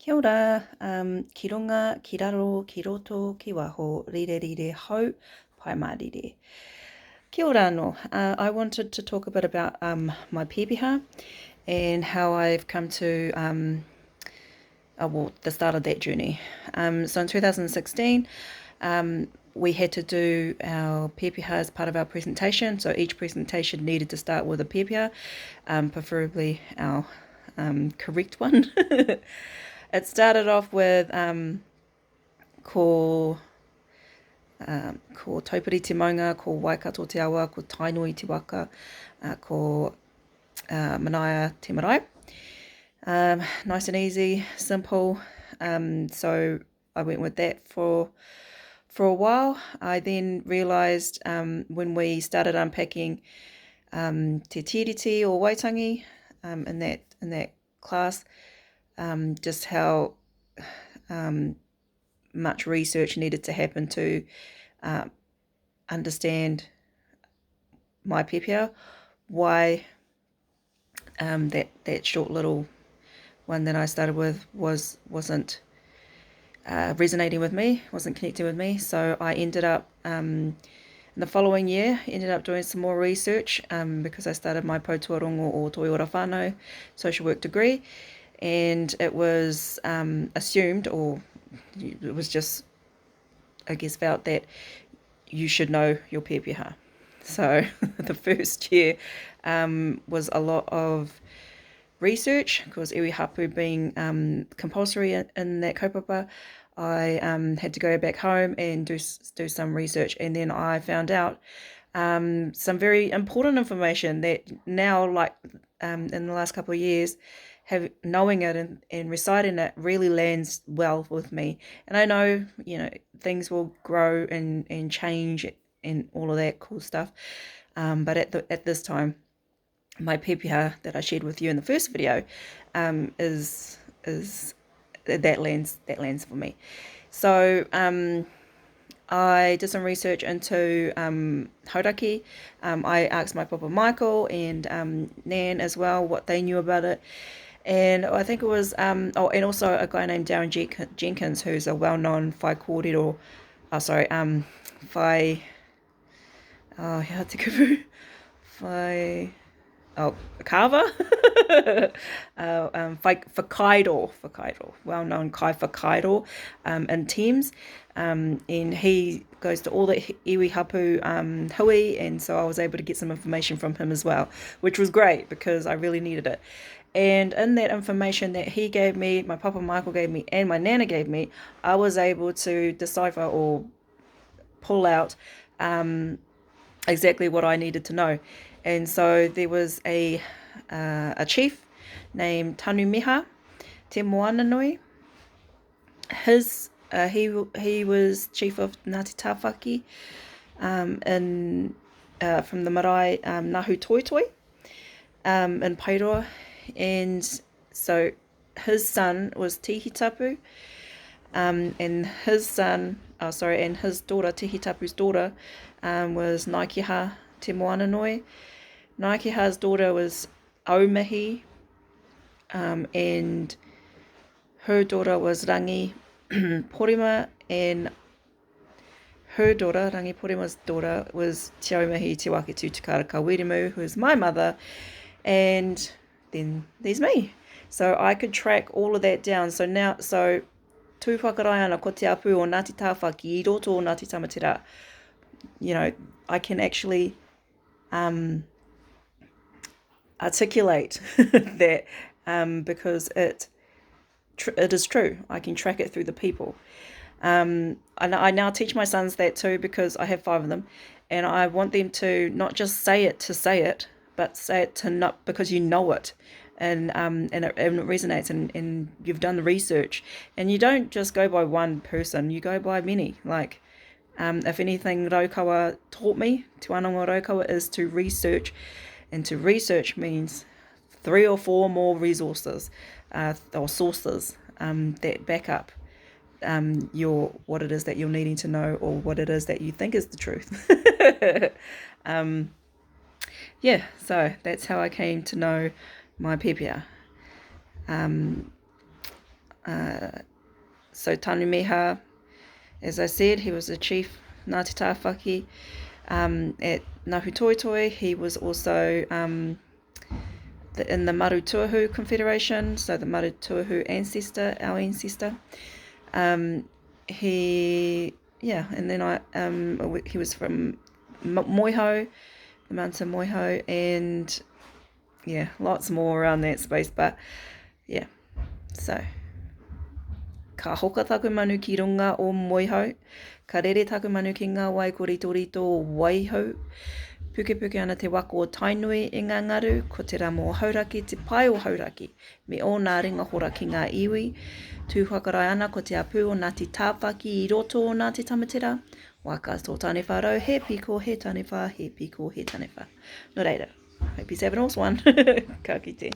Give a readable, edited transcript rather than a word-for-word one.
Kia ora, ki runga, ki raro, ki roto, ki waho, rire rire hau, pai mārire. Kia ora anō. I wanted to talk a bit about my pepeha and how I've come to the start of that journey. So in 2016, we had to do our pepeha as part of our presentation. So each presentation needed to start with a pepeha, preferably our correct one. It started off with ko taupiri te maunga, ko waikato te awa, ko tainoi te waka, ko manaia te marae. Nice and easy, simple. So I went with that for a while. I then realised when we started unpacking te tiriti or waitangi in that class, just how much research needed to happen to understand my pepeha, why that short little one that I started with wasn't resonating with me, wasn't connecting with me. So I ended up in the following year, ended up doing some more research because I started my poutuarongo or toi ora whānau social work degree, and it was assumed, or it was just, I guess, felt that you should know your pepeha. So the first year was a lot of research, because iwi hapu being compulsory in that kaupapa. I had to go back home and do some research, and then I found out some very important information that now, like in the last couple of years, knowing it and reciting it really lands well with me. And I know, things will grow and change and all of that cool stuff. But at this time, my pepeha that I shared with you in the first video is that lands for me. So I did some research into hauraki. I asked my papa Michael and Nan as well what they knew about it. And I think it was, and also a guy named Darren Jenkins, who's a well-known whai kōrero, whai, how te kupu? Carver, whakaido, well-known kai whakaido in Thames, and he goes to all the iwi hapu hui, and so I was able to get some information from him as well, which was great because I really needed it. And in that information that he gave me, my papa Michael gave me, and my nana gave me, I was able to decipher or pull out exactly what I needed to know. And so there was a chief named Tanumiha Te Moananui. He was chief of Ngāti Tāwhaki from the marae Nahu Toitoi in Pairoa. And so his son was Tihitapu, and his daughter, Tihitapu's daughter, was Ngāikiha Te Moananui. Ngāikiha's daughter was Aumihi, and her daughter was Rangi Porima, and her daughter, Rangi Porima's daughter, was Te Aumihi Te Waketu Tukara Kawirimu, who is my mother, and then there's me. So I could track all of that down. So tū whakarai ana ko te apu o Ngāti Tāwhaki I roto o Ngāti Tamatera. I can actually articulate that because it is true. I can track it through the people. I now teach my sons that too, because I have 5 of them, and I want them to not just say it to say it, but say it to not because you know it, and it resonates, and you've done the research, and you don't just go by one person, you go by many. Like if anything raukawa taught me, Te Anonga Raukawa, is to research, and to research means 3 or 4 more resources or sources that back up what it is that you're needing to know, or what it is that you think is the truth. So that's how I came to know my pepeha. So Tanumiha, as I said, he was the chief Ngāti Tāwhaki at Ngahutoitoi. He was also in the Marutuahu Confederation, so the Marutuahu ancestor, our ancestor. And then he was from Moiho, the mountain Moiho, and yeah, lots more around that space, but yeah, so ka hoka taku manu ki runga o Moiho, ka rere taku manu ki ngā wai koritorito o Waihau, puke ana te wako o Tainui i ngā ngaru, ko te ramo o Hauraki, te pai o Hauraki, me o ngā ringa hora ki ngā iwi, tū whakarai ana ko te apu o Ngāti Tāwhaki i roto o Ngāti Tamatera, waka tō tāne whārau, he piko, he tāne whā, he piko, he tāne whā. No reira, hope he's having an awesome one. Ka kite.